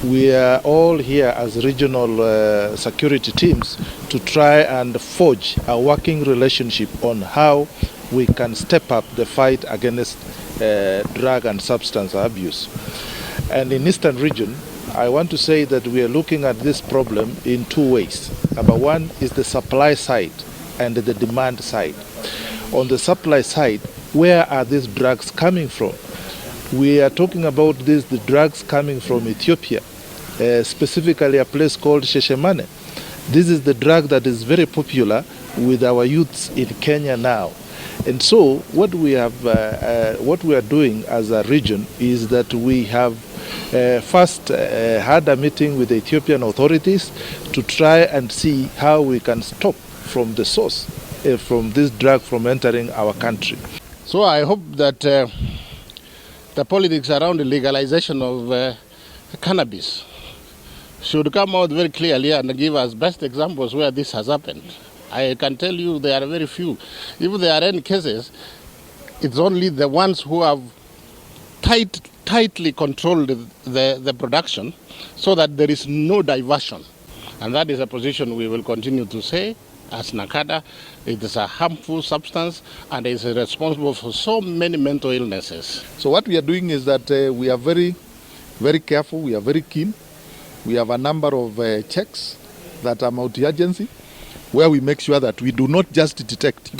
we are all here as regional security teams to try and forge a working relationship on how we can step up the fight against drug and substance abuse. And in Eastern region, I want to say that we are looking at this problem in two ways. Number one is the supply side and the demand side. On the supply side, where are these drugs coming from? We are talking about the drugs coming from Ethiopia, specifically a place called Sheshemane. This is the drug that is very popular with our youths in Kenya now. And so what we are doing as a region is that we have first had a meeting with the Ethiopian authorities to try and see how we can stop from the source from this drug from entering our country. So I hope that the politics around the legalization of cannabis should come out very clearly and give us best examples where this has happened. I can tell you there are very few. If there are any cases, it's only the ones who have tightly controlled the production so that there is no diversion. And that is a position we will continue to say as NACADA. It is a harmful substance and is responsible for so many mental illnesses. So what we are doing is that we are very, very careful, we are very keen. We have a number of checks that are multi-agency, where we make sure that we do not just detect.